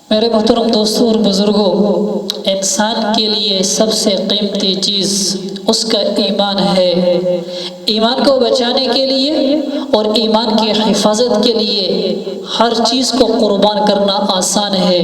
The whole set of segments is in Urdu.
میرے محترم دوستوں اور بزرگوں، انسان کے لیے سب سے قیمتی چیز اس کا ایمان ہے۔ ایمان کو بچانے کے لیے اور ایمان کی حفاظت کے لیے ہر چیز کو قربان کرنا آسان ہے۔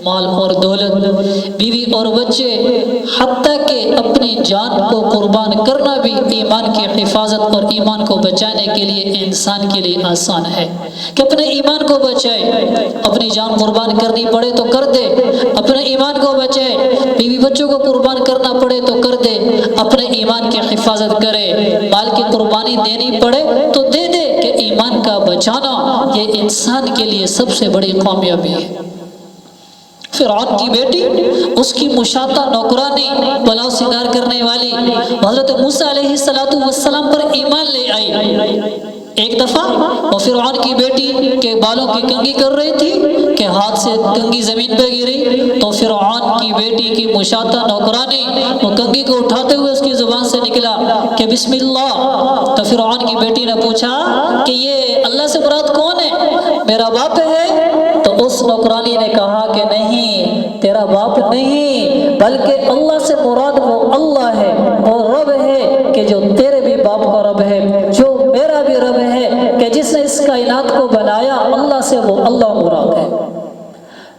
مال اور دولت، بیوی اور بچے، حتیٰ کہ اپنی جان کو قربان کرنا بھی ایمان کی حفاظت اور ایمان کو بچانے کے لیے انسان کے لیے آسان ہے کہ اپنے ایمان کو بچائے۔ اپنی جان قربان کرنی پڑے تو کر دے، اپنے ایمان کو بچائے۔ بیوی بچوں کو قربان کرنا پڑے تو کر دے، اپنے ایمان کی حفاظت کرے۔ مال کی قربانی دینی پڑے تو دے دے کہ ایمان کا بچانا یہ انسان کے لیے سب سے بڑی کامیابی ہے۔ فرعون کی بیٹی، اس کی مشاطہ نوکرانی، پلاؤ سنگار کرنے والی حضرت موسیٰ علیہ السلام پر ایمان لے آئی۔ ایک دفعہ وہ فرعون کی بیٹی کے بالوں کی کنگھی کر رہی تھی کہ ہاتھ سے کنگھی زمین پہ گری تو فرعون کی بیٹی کی مشاطہ نوکرانی وہ کنگھی کو اٹھاتے ہوئے اس کی زبان سے نکلا کہ بسم اللہ۔ تو فرعون کی بیٹی نے پوچھا کہ یہ اللہ سے مراد کون ہے؟ میرا باپ ہے؟ تو اس نوکرانی نے کہا کہ نہیں، تیرا باپ نہیں، بلکہ اللہ سے مراد وہ اللہ ہے، وہ رب ہے کہ جو تیرے بھی باپ کا رب ہے، جو میرا بھی رب ہے کہ جس نے اس کائنات کو بنایا، اللہ سے وہ اللہ مراد ہے۔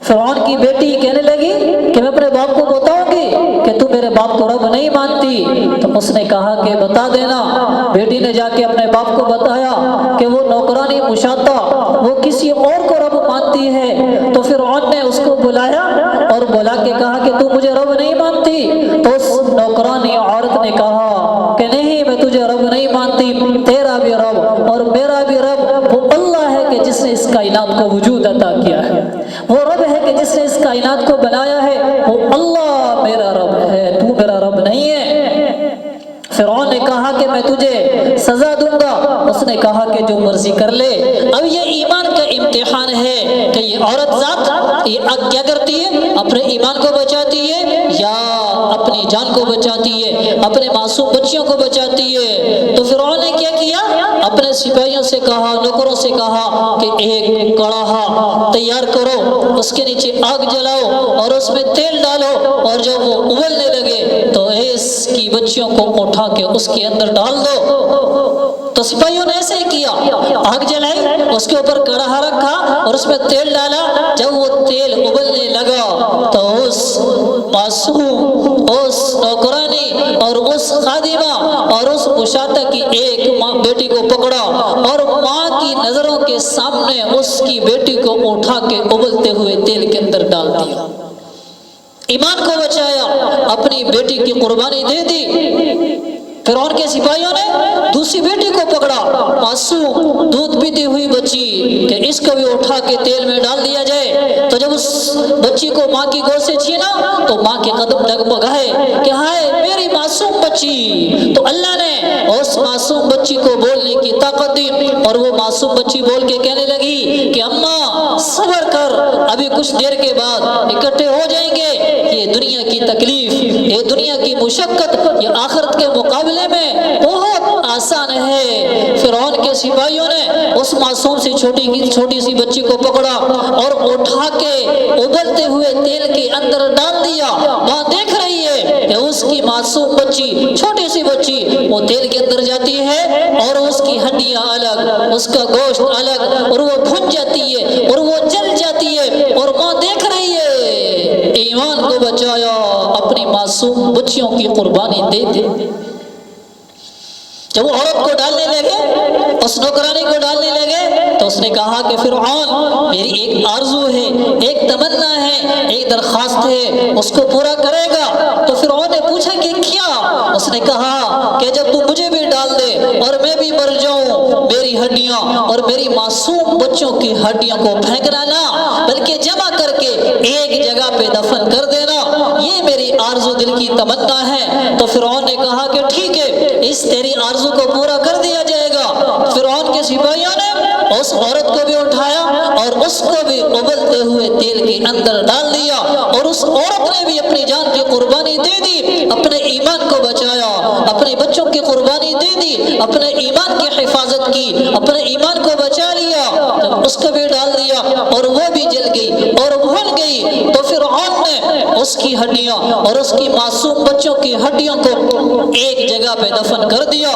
فرعون کی بیٹی کہنے لگی کہ میں اپنے باپ کو بتاؤں گی کہ تو میرے باپ کو رب نہیں مانتی۔ تو اس نے کہا کہ بتا دینا۔ بیٹی نے جا کے اپنے باپ کو بتایا کہ وہ نوکرانی مشاطہ وہ کسی اور کو رب مانتی ہے۔ تو فرعون نے اس کو بلایا اور بلا کے کہا کہ تو مجھے رب نہیں مانتی؟ تو اس نوکرانی عورت نے کہا کہ نہیں، میں تجھے رب نہیں مانتی، تیرا بھی رب اور میرا بھی رب وہ اللہ ہے کہ جس نے اس کائنات کو وجود عطا کیا ہے، وہ رب ہے کہ جس نے اس کائنات کو بنایا ہے، وہ اللہ میرا رب ہے، تو میرا رب نہیں ہے۔ فرعون نے کہا کہ میں تجھے سزا دوں گا۔ اس نے کہا کہ جو مرضی کر لے۔ اب یہ ایمان کا امتحان ہے کہ یہ عورت ذات یہ کیا کرتی ہے، اپنے ایمان کو بچاتی ہے یا اپنی جان کو بچاتی ہے، اپنے معصوم بچیوں کو بچاتی ہے۔ تو فرعون نے کیا کیا؟ اپنے سپاہیوں سے کہا، نوکروں سے کہا کہ ایک کڑاہا تیار کرو، اس کے نیچے آگ جلاؤ اور اس میں تیل ڈالو، اور جب وہ ابلنے لگے تو اس کی بچیوں کو اٹھا کے اس کے اندر ڈال دو۔ تو سپاہیوں نے ایسے ہی کیا، آگ جلائی، اس کے اوپر کڑاہا رکھا اور اس میں تیل ڈالا۔ جب وہ تیل ابلنے لگا تو اس معصوم، اس نوکرانی اور اس خادمہ اور اس مشاطہ کی ایک ماں بیٹی کو پکڑا اور ماں کی نظروں کے سامنے اس کی بیٹی کو اٹھا کے ابلتے ہوئے تیل کے اندر ڈال دیا۔ ایمان کو بچایا، اپنی بیٹی کی قربانی دے دی۔ فرعون کے سپاہیوں نے دوسری بیٹی کو پکڑا، معصوم دودھ پیتی ہوئی بچی، کہ اس کو بھی اٹھا کے تیل میں ڈال دیا جائے۔ تو جب اس بچی کو ماں کی گود سے چھینا تو ماں کے قدم ڈگمگائے کہ ہائے میری معصوم بچی۔ تو اللہ نے اس معصوم بچی کو بولنے کی طاقت دی اور وہ معصوم بچی بول کے کہنے لگی کہ اماں صبر کر، ابھی کچھ دیر کے بعد اکٹھے ہو جائیں گے۔ یہ دنیا کی تکلیف، یہ دنیا کی مشقت، یہ آخرت کے مقابلے میں بہت آسان ہے۔ فرعون کے سپاہیوں نے اس معصوم سی چھوٹی سی بچی کو پکڑا اور اٹھا کے ابلتے ہوئے تیل کے اندر ڈال دیا۔ ماں دیکھ رہی ہے کہ اس کی معصوم بچی، چھوٹی سی بچی، وہ تیل کے اندر جاتی ہے اور اس کی ہڈیاں الگ، اس کا گوشت الگ، اور وہ بھن جاتی ہے اور وہ جل جاتی ہے، اور ماں دیکھ رہی ہے۔ ایمان کو بچایا، اپنی معصوم بچیوں کی قربانی دے دے۔ جب وہ عورت کو ڈالنے لگے، اس نوکرانی کو ڈالنے لگے، تو اس نے کہا کہ فرعون میری ایک آرزو ہے، ایک تمنا ہے، ایک درخواست ہے، اس کو پورا کرے گا؟ تو فرعون نے پوچھا کہ کیا؟ اس نے کہا کہ جب تو مجھے بھی ڈال دے اور میں بھی مر جاؤں، میری ہڈیاں اور میری معصوم بچوں کی ہڈیوں کو پھینکنا نہ، بلکہ جمع کر کے ایک جگہ پہ دفن کر دینا، یہ میری آرزو دل کی تمنا ہے۔ تو فرعون نے کہا کہ ٹھیک ہے، اس تیری آرزو کو پورا کر دیا جائے گا۔ فرعون کے سپاہیوں نے اس عورت کو بھی اٹھایا اور اس کو بھی ابلتے ہوئے تیل کے اندر ڈال دیا، اور اس عورت نے بھی اپنی جان کی قربانی دے دی، اپنے ایمان کو بچایا، اپنے بچوں کی قربانی دے دی، اپنے ایمان کی حفاظت کی، اپنے ایمان کو بچا لیا۔ جب اس کو بھی ڈال دیا اور وہ بھی جل گئی اور بھن گئی اس کی ہڈیاں اور اس کی معصوم بچوں کی ہڈیوں کو ایک جگہ پہ دفن کر دیا۔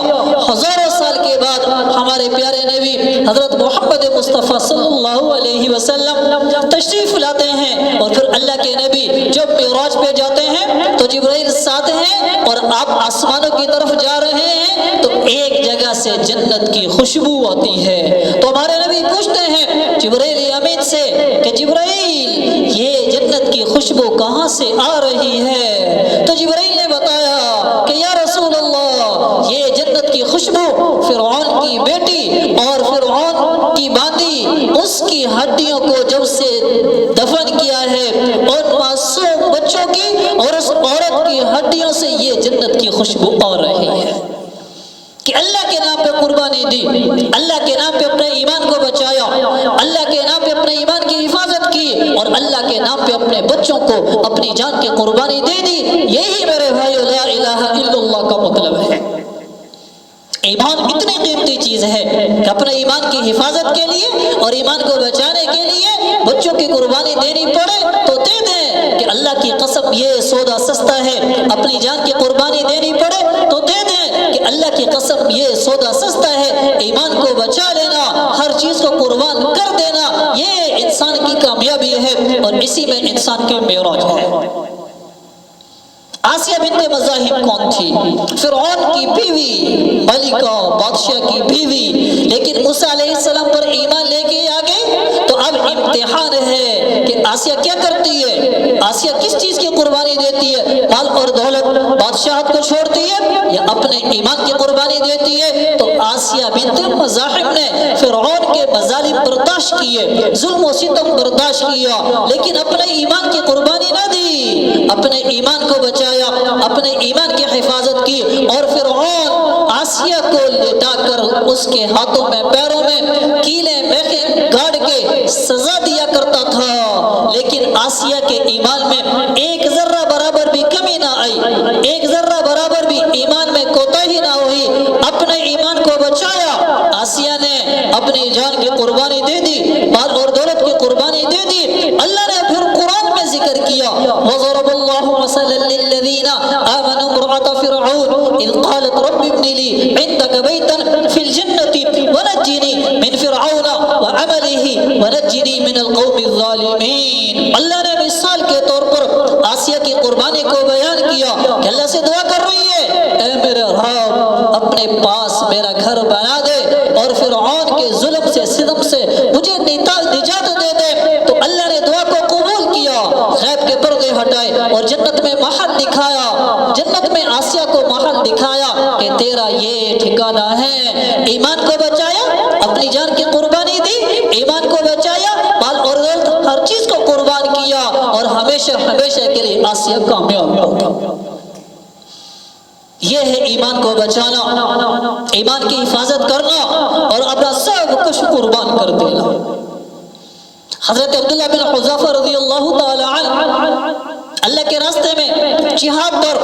ہزاروں سال کے بعد ہمارے پیارے نبی حضرت محمد مصطفیٰ صلی اللہ علیہ وسلم تشریف لاتے ہیں، اور پھر اللہ کے نبی جب معراج پہ جاتے ہیں تو جبرائیل ساتھ ہیں اور آپ آسمانوں کی طرف جا رہے ہیں، تو ایک جگہ سے جنت کی خوشبو آتی ہے۔ تو ہمارے نبی پوچھتے ہیں جبرائیل امین سے کہ جبرائیل یہ جنت کی خوشبو کہاں سے آ رہی ہے؟ تو جبرائیل نے بتایا کہ یا رسول اللہ یہ جنت کی خوشبو فرعون کی بیٹی اور فرعون کی باندی اس کی ہڈیوں کو جب سے دفن کیا ہے، اور معصوم بچوں کی اور اس عورت کی ہڈیوں سے یہ جنت کی خوشبو آ رہی ہے کہ اللہ کے نام پہ قربانی دی، اللہ کے نام پہ اپنے ایمان کو بچایا، اللہ کے نام پہ اپنے ایمان کی حفاظت کی، اور اللہ کے نام پہ اپنے بچوں کو اپنی جان کی قربانی دے دی۔ یہی میرے بھائیو لا الہ الا اللہ کا مطلب ہے۔ ایمان اتنی قیمتی چیز ہے کہ اپنے ایمان کی حفاظت کے لیے اور ایمان کو بچانے کے لیے بچوں کی قربانی دینی پڑے تو دے دیں، کہ اللہ کی قسم یہ سودا سستا ہے۔ اپنی جان کی قربانی دینی پڑے تو دے دیں کہ اللہ کی قسم یہ سودا سستا ہے۔ ایمان کو بچا لینا، ہر چیز کو قربان کر دینا، یہ انسان کی کامیابی ہے، اور اسی میں انسان کے معراج ہے۔ آسیہ بنت مزاحم کون تھی؟ فرعون کی بیوی، ملکہ بادشاہ کی بیوی، لیکن موسیٰ علیہ السلام پر ایمان لے کے آ گئی۔ تو اب امتحان ہے کہ آسیہ کیا کرتی ہے، آسیہ کس چیز کی قربانی دیتی ہے، مال اور دولت بادشاہت کو چھوڑتی ہے یا اپنے ایمان کی قربانی دیتی ہے؟ تو آسیہ بنت مزاحم نے فرعون کے مظالم برداشت کیے، ظلم و ستم برداشت کیا، لیکن اپنے ایمان کی قربانی نہ دی، اپنے ایمان کو بچایا، اپنے ایمان کی حفاظت کی، اور فرعون آسیہ کو لٹا کر اس کے ہاتھوں میں پیروں میں کیلے میخیں گاڑ کے سزا دیا کرتا تھا، لیکن آسیہ کے ایمان میں ایک ذرہ برابر بھی کمی نہ آئی، ایک ذرہ برابر بھی ایمان میں کوتاہی نہ ہوئی، اپنے ایمان کو بچایا۔ آسیہ نے اپنی جان کی قربانی دے دی، مال اور دولت کی قربانی دے دی۔ اللہ نے پھر قرآن میں ذکر کیا وَضَرَبَ اللَّهُ مَثَلًا لِّلَّذِينَ آمَنُوا امْرَأَتَ فِرْعَوْنَ إِذْ قَالَتْ رَبِّ ابْنِ لِي عِندَكَ بَيْتًا فِي الْجَنَّةِ وَنَجِّنِي مِنْ فِرْعَوْنَ وَعَمَلِهِ وَنَجِّنِي مِنَ الْقَوْمِ الظَّالِمِينَ۔ اللہ نے مثال کے طور پر آسیہ کی قربانی کو بیان کیا کہ اللہ سے دعا کر رہی ہے، اے میرے رب اپنے پاس میرا گھر بنا دے اور فرعون کے ظلم سے ستم سے مجھے نجات دے دے۔ تو اللہ نے دعا کو قبول کیا، غیب کے پردے ہٹائے اور جنت میں محل دکھایا، جنت میں آسیہ کو محل دکھایا کہ تیرا یہ ٹھکانہ ہے۔ ایمان کو بچایا، اپنی جان کی قربانی دی، ایمان کو بچایا، مال اور دولت ہر چیز کو قربان کیا، اور ہمیشہ ہمیشہ کے لیے آسیہ کامیاب ہوگا۔ یہ ہے ایمان کو بچانا، ایمان کی حفاظت کرنا اور اپنا سب کچھ قربان کر دینا۔ حضرت عبداللہ بن حذیفہ رضی اللہ تعالی عنہ اللہ کے راستے میں جہاد پر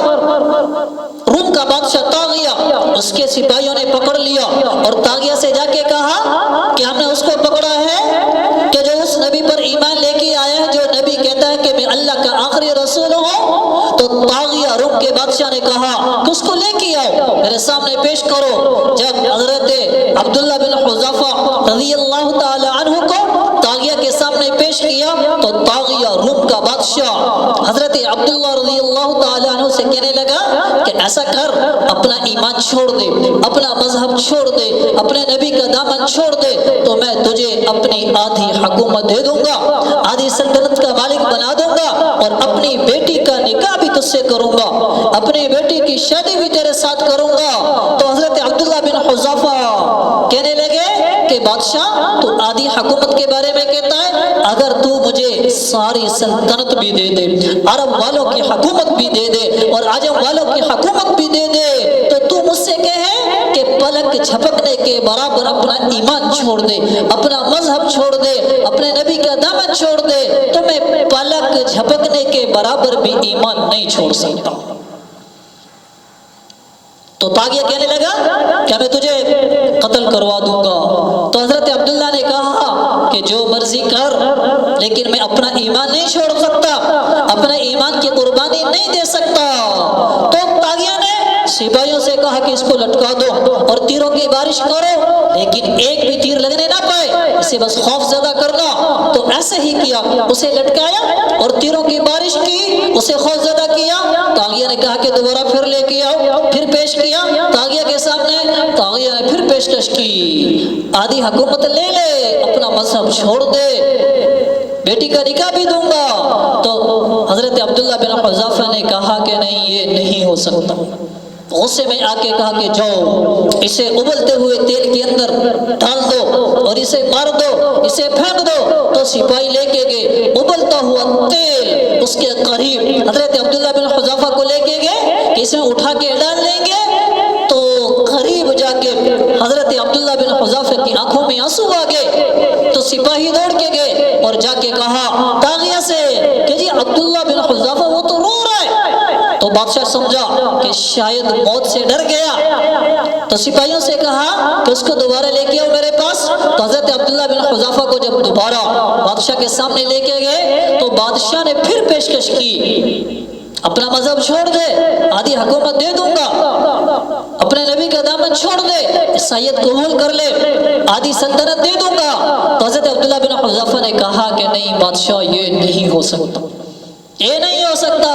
روم کا بادشاہ طاغیہ، اس کے سپاہیوں نے پکڑ لیا اور طاغیہ سے جا کے کہا کہ ہم نے اس کو پکڑا ہے کہ جو اس نبی پر ایمان لے کے آیا ہے، جو نبی کہتا ہے کہ میں اللہ کا آخری رسول ہوں۔ تو طاغیہ روم کے بادشاہ نے کہا کہ اس کو لے کے آؤ، میرے سامنے پیش کرو۔ جب حضرت عبداللہ بن حذیفہ رضی اللہ تعالی عنہ کو طاغیہ کے سامنے پیش کیا تو طاغیہ روم کا بادشاہ حضرت عبداللہ رضی اللہ تعالی عنہ سے کہنے لگا کہ ایسا کر، اپنا ایمان چھوڑ دے، اپنا مذہب چھوڑ دے، اپنے نبی کا دامن چھوڑ دے، تو میں تجھے اپنی آدھی حکومت دے دوں گا، آدھی سلطنت کا مالک بنا دوں گا، اور اپنی بیٹی کا نکاح بھی تجھ سے کروں گا، اپنی بیٹی کی شادی بھی تیرے ساتھ کروں گا۔ تو حضرت عبداللہ بن حذیفہ کہنے لگے کہ بادشاہ تو آدھی حکومت کے بارے میں کہتا ہے، اگر تو مجھے ساری سلطنت بھی دے دے، عرب والوں کی حکومت بھی دے دے اور عجم والوں کی حکومت بھی دے دے، تو مجھ سے کہے کہ پلک جھپکنے کے برابر اپنا ایمان چھوڑ دے، اپنا مذہب چھوڑ دے، اپنے نبی کا دامن چھوڑ دے، تو میں پلک جھپکنے کے برابر بھی ایمان نہیں چھوڑ سکتا۔ تو طاغیہ کہنے لگا کہ میں تجھے قتل کروا دوں گا۔ تو حضرت عبداللہ نے کہا کہ کہ جو مرضی کر لیکن میں اپنا ایمان نہیں چھوڑ سکتا، اپنا ایمان کی قربانی نہیں دے سکتا۔ تو طاغیہ نے سپاہیوں سے کہا کہ اس کو لٹکا دو اور تیروں کی بارش کرو، لیکن ایک بھی تیر لگنے نہ پائے، اسے بس خوف زدہ کرنا۔ تو ایسے ہی کیا، اسے لٹکایا اور تیروں کی بارش کی، اسے خوف زدہ کیا۔ طاغیہ نے کہا کہ دوبارہ پھر لے کے آؤ، پھر پیش کیا طاغیہ کے سامنے، طاغیہ نے پھر پیشکش کی، آدھی حکومت لے لے، اپنا مذہب چھوڑ دے، بیٹی کا نکاح بھی دوں گا۔ تو حضرت عبداللہ بن حذافہ نے کہا کہ نہیں، یہ نہیں ہو سکتا۔ غصے میں آ کے کہا کہ جاؤ اسے ابلتے ہوئے تیل کے اندر ڈال دو اور اسے مار دو، اسے پھینک دو۔ تو سپاہی لے کے گئے ابلتا ہوا تیل اس کے قریب حضرت عبداللہ بن حذافہ کو لے کے گئے کہ اسے اٹھا کے ڈال لیں گے۔ تو قریب جا کے حضرت عبداللہ بن حذافہ کی آنکھوں میں آنسو آ گئے۔ تو سپاہی دوڑ کے گئے اور جا کے کہا طاغیہ سے کہ جی عبداللہ بن حذافہ وہ تو رو رہا ہے۔ تو بادشاہ سمجھا کہ شاید موت سے ڈر گیا، تو سپاہیوں سے کہا کہ اس کو دوبارہ لے کے آؤ میرے پاس۔ تو حضرت عبداللہ بن حذافہ کو جب دوبارہ بادشاہ کے سامنے لے کے گئے تو بادشاہ نے پھر پیشکش کی، اپنا مذہب چھوڑ دے، آدھی حکومت دے دوں گا، اپنے نبی کا دامن چھوڑ دے، عیسائیت قبول کر لے، آدھی سلطنت دے دوں گا۔ تو حضرت عبداللہ بن حذافہ نے کہا کہ نہیں بادشاہ، یہ نہیں ہو سکتا، یہ نہیں ہو سکتا،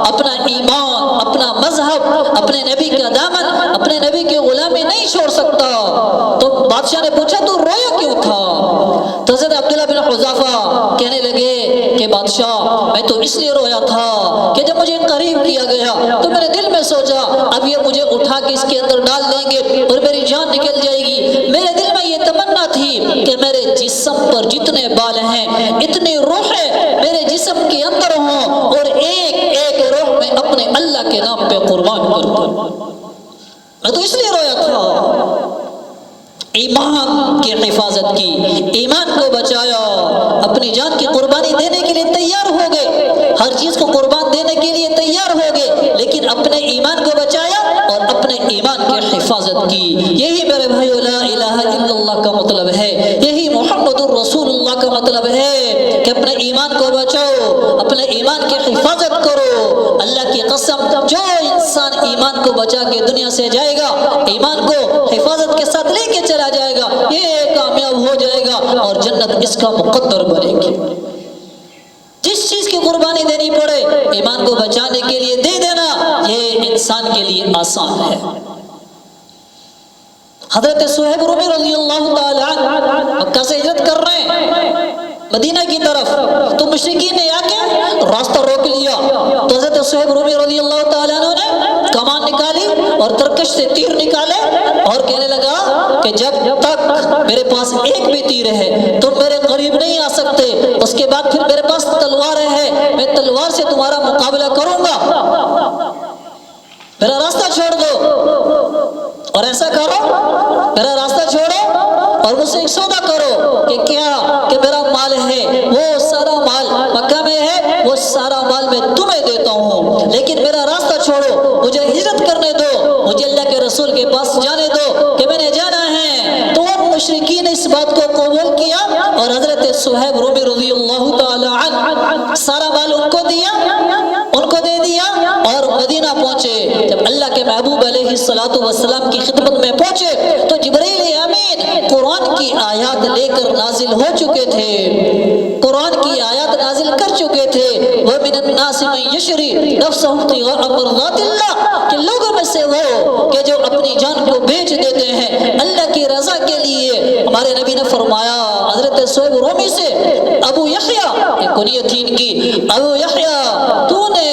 اپنا ایمان، اپنا مذہب، اپنے نبی کا دامن، اپنے نبی کی غلامی نہیں چھوڑ سکتا۔ تو بادشاہ نے پوچھا تو رویا کیوں تھا؟ تو حضرت عبداللہ بن حذافہ کہنے لگے کہ بادشاہ میں تو اس لیے رویا تھا کہ جب مجھے قریب کیا گیا تو میرے دل میں سوچا اب یہ مجھے اٹھا کے اس کے اندر ڈال دیں گے اور میری جان نکل جائے گی۔ میرے دل میں یہ تمنا تھی کہ میرے جسم پر جتنے بال ہیں اتنی روحیں میرے جسم کے اندر ہوں اور ایک ایک روح میں اپنے اللہ کے نام پہ قربان کر دوں۔ میں تو اس لیے رویا تھا۔ ایمان کی حفاظت کی، ایمان کو بچایا، اپنی جان کی قربانی دینے کے لیے تیار ہو گئے، ہر چیز کو قربان دینے کے لیے تیار ہو گئے، لیکن اپنے ایمان کو بچایا اور اپنے ایمان کی حفاظت کی۔ یہی میرے بھائیو لا الہ الا اللہ کا مطلب ہے، یہی محمد الرسول اللہ کا مطلب ہے کہ اپنے ایمان کو بچاؤ، اپنے ایمان کی حفاظت کرو۔ اللہ کی قسم جو انسان ایمان کو بچا کے دنیا سے جائے گا، ایمان کو حفاظت کے ساتھ لے کے چلا جائے گا، یہ کامیاب ہو جائے گا اور جنت اس کا مقدر بنے گی۔ جس چیز کی قربانی دینی پڑے ایمان کو بچانے کے لیے دے دینا، یہ انسان کے لیے آسان ہے۔ حضرت صہیب رومی رضی اللہ تعالی عنہ مکہ سے ہجرت کر رہے ہیں مدینہ کی طرف، تو مشرکین نے آ کے راستہ روک لیا۔ تو حضرت صہیب رومی رضی اللہ تعالیٰ عنہ نے کمان نکالی اور ترکش سے تیر نکالے اور کہنے لگا کہ جب تک میرے پاس ایک بھی تیر ہے تم میرے قریب نہیں آ سکتے، اس کے بعد پھر میرے پاس تلوار ہے، میں تلوار سے تمہارا مقابلہ کروں گا، میرا راستہ چھوڑ دو اور ایسا کرو، میرا راستہ چھوڑو اور مجھ سے ایک سودا کرو کہ کیا کہ میرا مال ہے، وہ سارا مال مکہ میں ہے، وہ سارا مال میں تمہیں دیتا ہوں، لیکن میرا راستہ چھوڑو، مجھے ہجرت کرنے دو، مجھے اللہ کے رسول کے پاس جانے دو کہ میں نے جانا ہے۔ تو وہ مشرکین نے اس بات کو قبول کیا اور حضرت صہیب رومی رضی اللہ تعالی عنہ سارا مال ان کو دیا، ان کو دے دیا اور مدینہ پہنچے۔ جب اللہ کے محبوب علیہ الصلوۃ والسلام کی خدمت میں پہنچے تو جبرائیل امین قرآن کی آیات لے کر نازل ہو چکے تھے، قرآن کی آیات نازل کر چکے تھے۔ وَمِنَ النَّاسِ مَن يَشْرِي نَفْسَهُ ابْتِغَاءَ مَرْضَاتِ اللَّهِ، کہ لوگوں میں سے وہ کہ جو اپنی جان کو بیچ دیتے ہیں اللہ کی رضا کے لیے۔ ہمارے نبی نے فرمایا حضرت صہیب رومی سے، ابو یحییٰ ایک کنیت تھی ان کی، ابو یحییٰ تو نے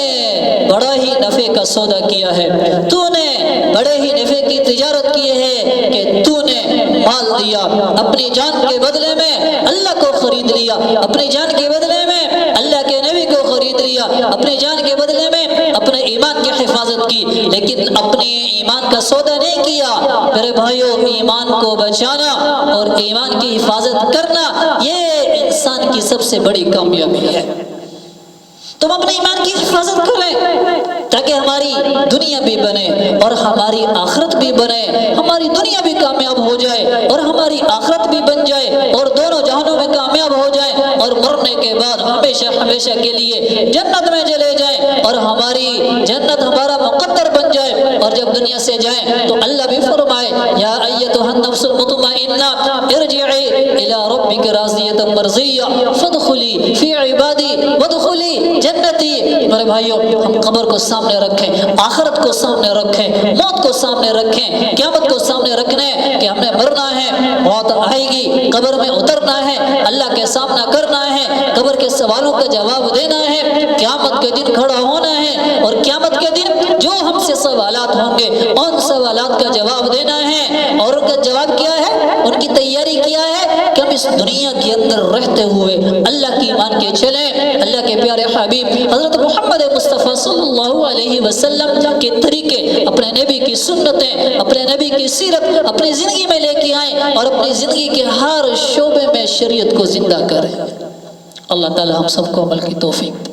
بڑا ہی نفع کا سودا کیا ہے، تو نے بڑے ہی نفع کی تجارت کی ہے کہ تو نے مال دیا، اپنی جان کے بدلے میں اللہ کو خرید لیا، اپنی جان کے بدلے میں اللہ کے نبی کو خرید لیا، اپنی جان کے بدلے میں اپنے ایمان کی حفاظت کی، لیکن اپنے ایمان کا سودا نہیں کیا۔ میرے بھائیوں، ایمان کو بچانا اور ایمان کی حفاظت کرنا یہ انسان کی سب سے بڑی کامیابی ہے۔ تم اپنے ایمان کی حفاظت کریں تاکہ ہماری دنیا بھی بنے اور ہماری آخرت بھی بنے، ہماری دنیا بھی کامیاب ہو جائے اور ہماری آخرت بھی بن جائے اور دونوں جہاں امتحانوں میں کامیاب ہو جائیں اور مرنے کے بعد ہمیشہ ہمیشہ کے لیے جنت میں چلے جائیں اور ہماری جنت ہمارا مقدر بن جائے. اور جب دنیا سے جائیں تو اللہ بھی فرمائے یا ایتھا النفس المطمئنہ ارجعی الی ربک راضیۃ مرضیہ فادخلی فی عبادی وادخلی جنتی. میرے بھائیو، ہم قبر کو سامنے رکھیں، آخرت کو سامنے رکھیں، موت کو سامنے رکھیں، قیامت کو سامنے رکھنے کہ ہم نے مرنا ہے، موت آئے گی، قبر میں اترنا ہے، اللہ کے سامنا کرنا ہے، قبر کے سوالوں کا جواب دینا ہے، قیامت کے دن کھڑا ہونا ہے اور قیامت کے دن جو ہم سے سوالات ہوں گے ان سوالات کا جواب دینا ہے. اور ان کا جواب کیا ہے؟ ان کی تیاری کیا ہے کہ ہم اس دنیا کے اندر رہتے ہوئے اللہ کی مان کے چلیں، اللہ کے پیارے حبیب حضرت محمد مصطفیٰ صلی اللہ علیہ وسلم کے طریقے، اپنے نبی کی سنتیں، اپنے نبی کی سیرت اپنی زندگی میں لے کے آئیں اور اپنی زندگی کے ہر شعبے میں شریعت کو زندہ کریں. اللہ تعالی ہم سب کو عمل کی توفیق